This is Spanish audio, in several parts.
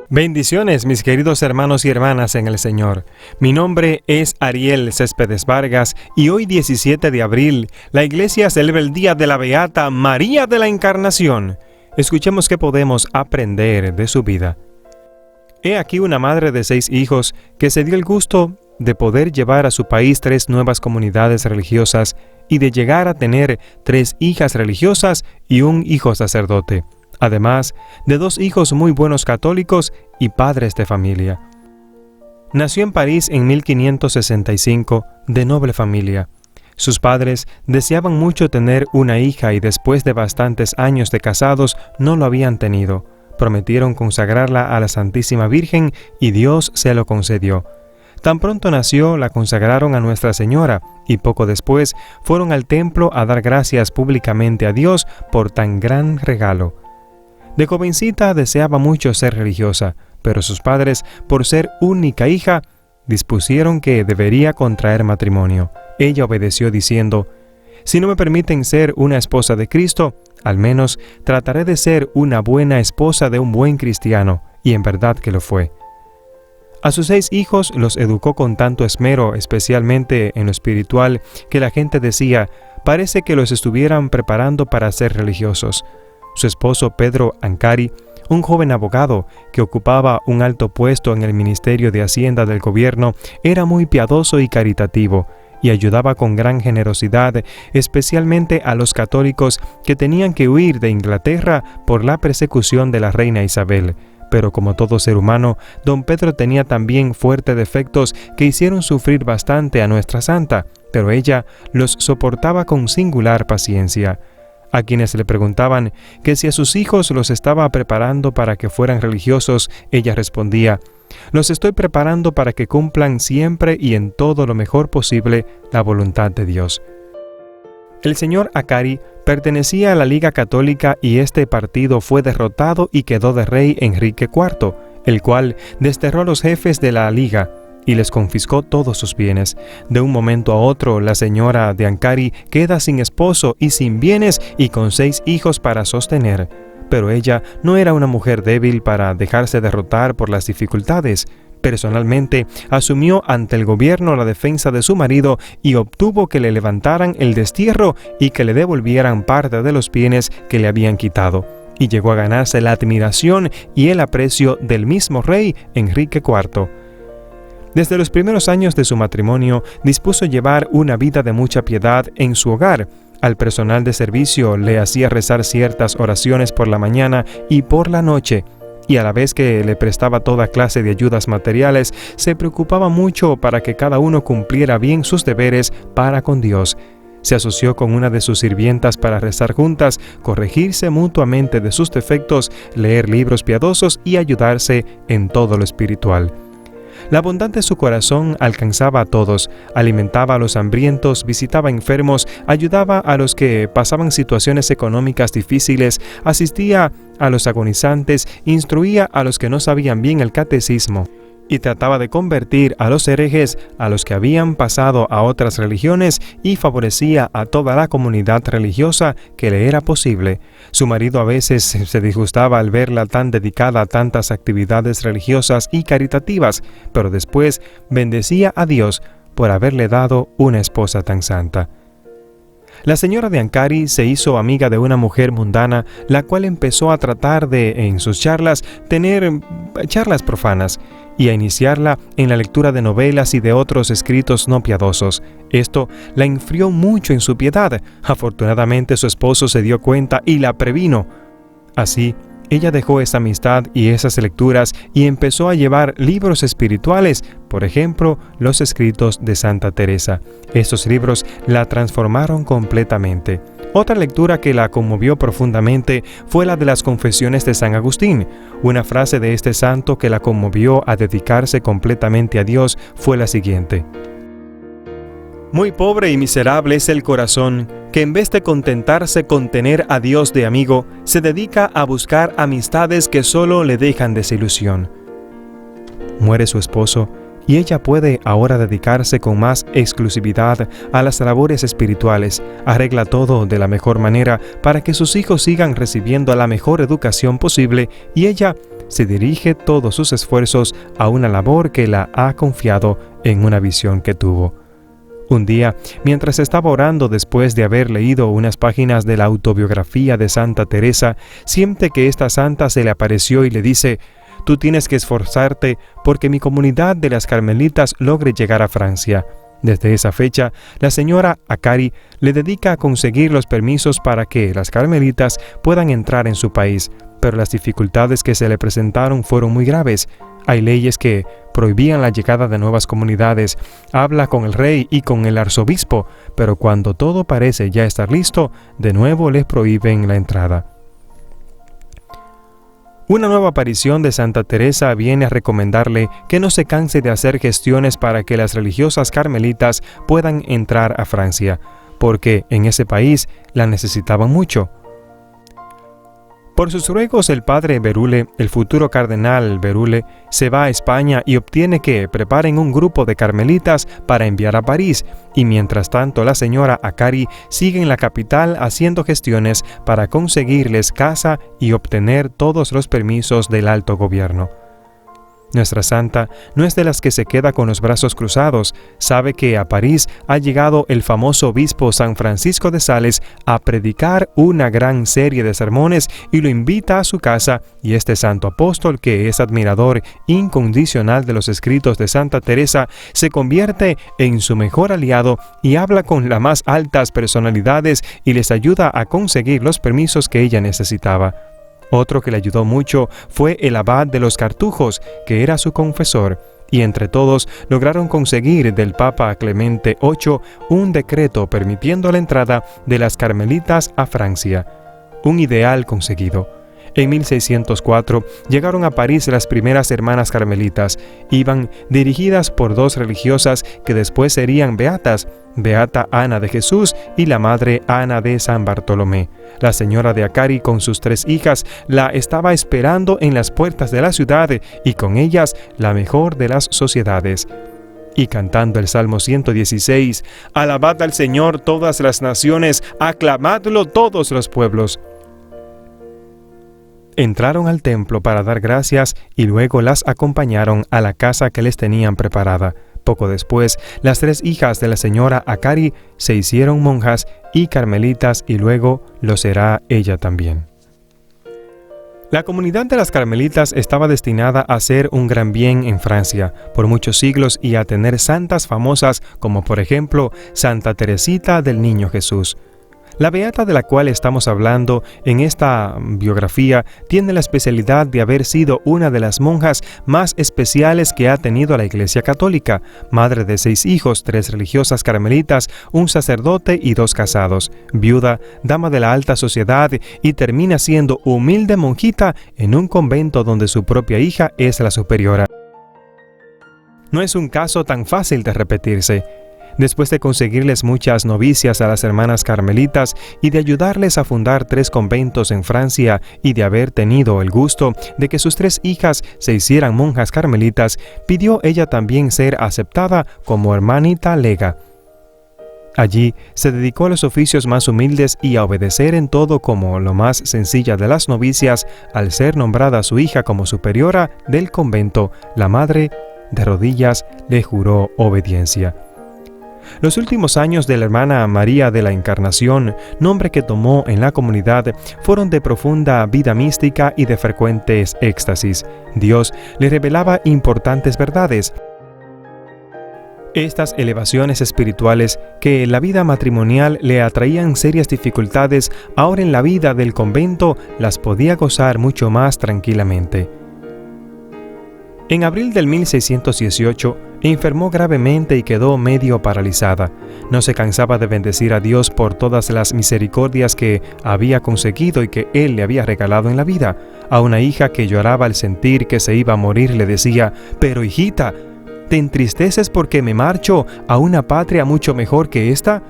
Bendiciones, mis queridos hermanos y hermanas en el Señor. Mi nombre es Ariel Céspedes Vargas y hoy 17 de abril la Iglesia celebra el día de la Beata María de la Encarnación. Escuchemos qué podemos aprender de su vida. He aquí una madre de 6 hijos que se dio el gusto de poder llevar a su país 3 nuevas comunidades religiosas y de llegar a tener 3 hijas religiosas y un hijo sacerdote. Además de 2 hijos muy buenos católicos y padres de familia. Nació en París en 1565, de noble familia. Sus padres deseaban mucho tener una hija y después de bastantes años de casados no lo habían tenido. Prometieron consagrarla a la Santísima Virgen y Dios se lo concedió. Tan pronto nació, la consagraron a Nuestra Señora y poco después fueron al templo a dar gracias públicamente a Dios por tan gran regalo. De jovencita deseaba mucho ser religiosa, pero sus padres, por ser única hija, dispusieron que debería contraer matrimonio. Ella obedeció diciendo: «Si no me permiten ser una esposa de Cristo, al menos trataré de ser una buena esposa de un buen cristiano», y en verdad que lo fue. A sus 6 hijos los educó con tanto esmero, especialmente en lo espiritual, que la gente decía: «Parece que los estuvieran preparando para ser religiosos». Su esposo Pedro Ancari, un joven abogado que ocupaba un alto puesto en el Ministerio de Hacienda del gobierno, era muy piadoso y caritativo, y ayudaba con gran generosidad, especialmente a los católicos que tenían que huir de Inglaterra por la persecución de la reina Isabel. Pero como todo ser humano, don Pedro tenía también fuertes defectos que hicieron sufrir bastante a nuestra santa, pero ella los soportaba con singular paciencia. A quienes le preguntaban que si a sus hijos los estaba preparando para que fueran religiosos, ella respondía: «Los estoy preparando para que cumplan siempre y en todo lo mejor posible la voluntad de Dios». El señor Ancari pertenecía a la Liga Católica y este partido fue derrotado y quedó de rey Enrique IV, el cual desterró a los jefes de la Liga y les confiscó todos sus bienes. De un momento a otro, la señora de Ancari queda sin esposo y sin bienes y con 6 hijos para sostener. Pero ella no era una mujer débil para dejarse derrotar por las dificultades. Personalmente, asumió ante el gobierno la defensa de su marido y obtuvo que le levantaran el destierro y que le devolvieran parte de los bienes que le habían quitado. Y llegó a ganarse la admiración y el aprecio del mismo rey Enrique IV. Desde los primeros años de su matrimonio, dispuso llevar una vida de mucha piedad en su hogar. Al personal de servicio le hacía rezar ciertas oraciones por la mañana y por la noche, y a la vez que le prestaba toda clase de ayudas materiales, se preocupaba mucho para que cada uno cumpliera bien sus deberes para con Dios. Se asoció con una de sus sirvientas para rezar juntas, corregirse mutuamente de sus defectos, leer libros piadosos y ayudarse en todo lo espiritual. La bondad de su corazón alcanzaba a todos, alimentaba a los hambrientos, visitaba enfermos, ayudaba a los que pasaban situaciones económicas difíciles, asistía a los agonizantes, instruía a los que no sabían bien el catecismo y trataba de convertir a los herejes, a los que habían pasado a otras religiones, y favorecía a toda la comunidad religiosa que le era posible. Su marido a veces se disgustaba al verla tan dedicada a tantas actividades religiosas y caritativas, pero después bendecía a Dios por haberle dado una esposa tan santa. La señora de Ancari se hizo amiga de una mujer mundana, la cual empezó a tratar de, en sus charlas, tener charlas profanas y a iniciarla en la lectura de novelas y de otros escritos no piadosos. Esto la enfrió mucho en su piedad. Afortunadamente su esposo se dio cuenta y la previno. Así, ella dejó esa amistad y esas lecturas y empezó a llevar libros espirituales, por ejemplo, los escritos de Santa Teresa. Estos libros la transformaron completamente. Otra lectura que la conmovió profundamente fue la de las Confesiones de San Agustín. Una frase de este santo que la conmovió a dedicarse completamente a Dios fue la siguiente: «Muy pobre y miserable es el corazón que en vez de contentarse con tener a Dios de amigo, se dedica a buscar amistades que solo le dejan desilusión». Muere su esposo y ella puede ahora dedicarse con más exclusividad a las labores espirituales. Arregla todo de la mejor manera para que sus hijos sigan recibiendo la mejor educación posible y ella se dirige todos sus esfuerzos a una labor que la ha confiado en una visión que tuvo. Un día, mientras estaba orando después de haber leído unas páginas de la autobiografía de Santa Teresa, siente que esta santa se le apareció y le dice: «Tú tienes que esforzarte porque mi comunidad de las Carmelitas logre llegar a Francia». Desde esa fecha, la señora Akari le dedica a conseguir los permisos para que las Carmelitas puedan entrar en su país, pero las dificultades que se le presentaron fueron muy graves. Hay leyes que prohibían la llegada de nuevas comunidades, habla con el rey y con el arzobispo, pero cuando todo parece ya estar listo, de nuevo les prohíben la entrada. Una nueva aparición de Santa Teresa viene a recomendarle que no se canse de hacer gestiones para que las religiosas carmelitas puedan entrar a Francia, porque en ese país la necesitaban mucho. Por sus ruegos, el padre Berulle, el futuro cardenal Berulle, se va a España y obtiene que preparen un grupo de carmelitas para enviar a París, y mientras tanto la señora Akari sigue en la capital haciendo gestiones para conseguirles casa y obtener todos los permisos del alto gobierno. Nuestra santa no es de las que se queda con los brazos cruzados, sabe que a París ha llegado el famoso obispo San Francisco de Sales a predicar una gran serie de sermones y lo invita a su casa, y este santo apóstol, que es admirador incondicional de los escritos de Santa Teresa, se convierte en su mejor aliado y habla con las más altas personalidades y les ayuda a conseguir los permisos que ella necesitaba. Otro que le ayudó mucho fue el abad de los Cartujos, que era su confesor, y entre todos lograron conseguir del Papa Clemente VIII un decreto permitiendo la entrada de las carmelitas a Francia. Un ideal conseguido. En 1604 llegaron a París las primeras hermanas carmelitas. Iban dirigidas por dos religiosas que después serían beatas, Beata Ana de Jesús y la Madre Ana de San Bartolomé. La señora de Akari con sus 3 hijas la estaba esperando en las puertas de la ciudad y con ellas la mejor de las sociedades. Y cantando el Salmo 116, «Alabad al Señor todas las naciones, aclamadlo todos los pueblos». Entraron al templo para dar gracias y luego las acompañaron a la casa que les tenían preparada. Poco después, las 3 hijas de la señora Akari se hicieron monjas y carmelitas y luego lo será ella también. La comunidad de las carmelitas estaba destinada a hacer un gran bien en Francia por muchos siglos y a tener santas famosas como por ejemplo Santa Teresita del Niño Jesús. La beata de la cual estamos hablando en esta biografía tiene la especialidad de haber sido una de las monjas más especiales que ha tenido la Iglesia Católica, madre de 6 hijos, 3 religiosas carmelitas, un sacerdote y 2 casados, viuda, dama de la alta sociedad y termina siendo humilde monjita en un convento donde su propia hija es la superiora. No es un caso tan fácil de repetirse. Después de conseguirles muchas novicias a las hermanas carmelitas y de ayudarles a fundar 3 conventos en Francia y de haber tenido el gusto de que sus 3 hijas se hicieran monjas carmelitas, pidió ella también ser aceptada como hermanita lega. Allí se dedicó a los oficios más humildes y a obedecer en todo como lo más sencilla de las novicias. Al ser nombrada su hija como superiora del convento, la madre, de rodillas, le juró obediencia. Los últimos años de la hermana María de la Encarnación, nombre que tomó en la comunidad, fueron de profunda vida mística y de frecuentes éxtasis. Dios le revelaba importantes verdades. Estas elevaciones espirituales que en la vida matrimonial le atraían serias dificultades, ahora en la vida del convento las podía gozar mucho más tranquilamente. En abril del 1618, enfermó gravemente y quedó medio paralizada. No se cansaba de bendecir a Dios por todas las misericordias que había conseguido y que Él le había regalado en la vida. A una hija que lloraba al sentir que se iba a morir le decía: «Pero hijita, ¿te entristeces porque me marcho a una patria mucho mejor que esta?».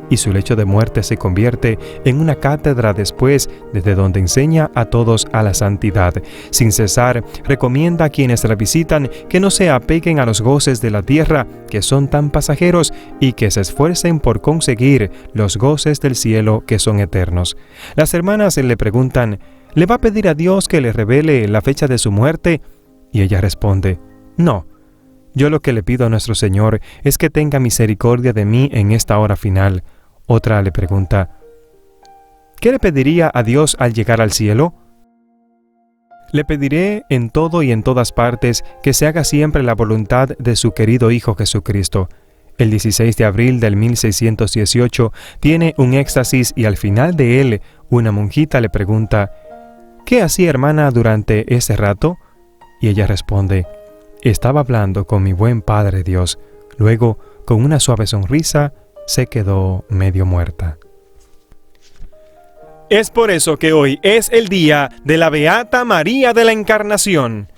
Y su lecho de muerte se convierte en una cátedra después, desde donde enseña a todos a la santidad. Sin cesar, recomienda a quienes la visitan que no se apeguen a los goces de la tierra, que son tan pasajeros, y que se esfuercen por conseguir los goces del cielo, que son eternos. Las hermanas le preguntan: ¿Le va a pedir a Dios que le revele la fecha de su muerte? Y ella responde, no. Yo lo que le pido a nuestro Señor es que tenga misericordia de mí en esta hora final. Otra le pregunta, ¿qué le pediría a Dios al llegar al cielo? Le pediré en todo y en todas partes que se haga siempre la voluntad de su querido Hijo Jesucristo. El 16 de abril del 1618 tiene un éxtasis y al final de él una monjita le pregunta, ¿qué hacía hermana durante ese rato? Y ella responde, estaba hablando con mi buen Padre Dios. Luego, con una suave sonrisa, se quedó medio muerta. Es por eso que hoy es el día de la Beata María de la Encarnación.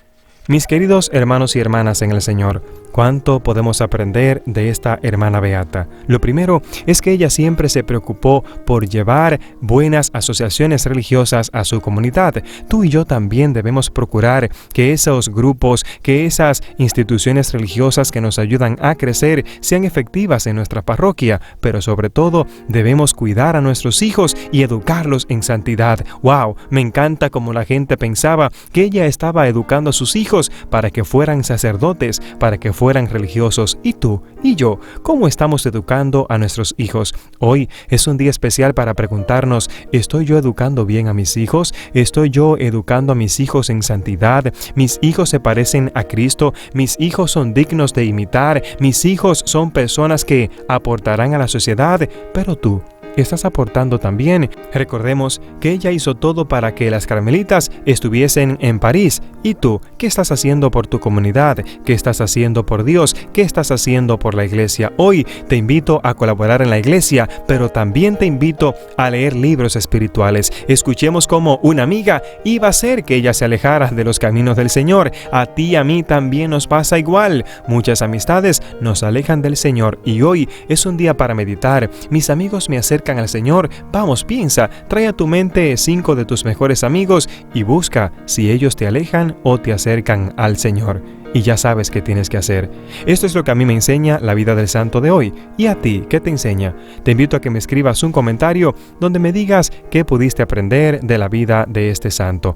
Mis queridos hermanos y hermanas en el Señor, ¿cuánto podemos aprender de esta hermana beata? Lo primero es que ella siempre se preocupó por llevar buenas asociaciones religiosas a su comunidad. Tú y yo también debemos procurar que esos grupos, que esas instituciones religiosas que nos ayudan a crecer sean efectivas en nuestra parroquia, pero sobre todo debemos cuidar a nuestros hijos y educarlos en santidad. ¡Wow! Me encanta cómo la gente pensaba que ella estaba educando a sus hijos para que fueran sacerdotes, para que fueran religiosos. ¿Y tú y yo cómo estamos educando a nuestros hijos? Hoy es un día especial para preguntarnos, ¿estoy yo educando bien a mis hijos? ¿Estoy yo educando a mis hijos en santidad? ¿Mis hijos se parecen a Cristo? ¿Mis hijos son dignos de imitar? ¿Mis hijos son personas que aportarán a la sociedad? Pero tú, ¿estás aportando también? Recordemos que ella hizo todo para que las carmelitas estuviesen en París. ¿Y tú? ¿Qué estás haciendo por tu comunidad? ¿Qué estás haciendo por Dios? ¿Qué estás haciendo por la iglesia? Hoy te invito a colaborar en la iglesia, pero también te invito a leer libros espirituales. Escuchemos cómo una amiga iba a hacer que ella se alejara de los caminos del Señor. A ti y a mí también nos pasa igual. Muchas amistades nos alejan del Señor y hoy es un día para meditar. Mis amigos me acercan al Señor. Vamos, piensa, trae a tu mente 5 de tus mejores amigos y busca si ellos te alejan o te acercan al Señor. Y ya sabes qué tienes que hacer. Esto es lo que a mí me enseña la vida del santo de hoy. ¿Y a ti qué te enseña? Te invito a que me escribas un comentario donde me digas qué pudiste aprender de la vida de este santo.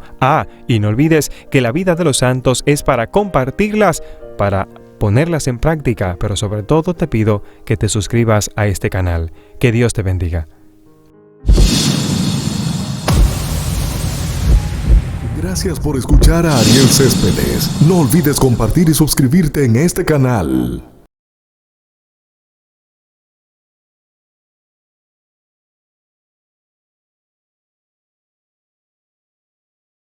Y no olvides que la vida de los santos es para compartirlas, para ponerlas en práctica, pero sobre todo te pido que te suscribas a este canal. Que Dios te bendiga. Gracias por escuchar a Ariel Céspedes. No olvides compartir y suscribirte en este canal.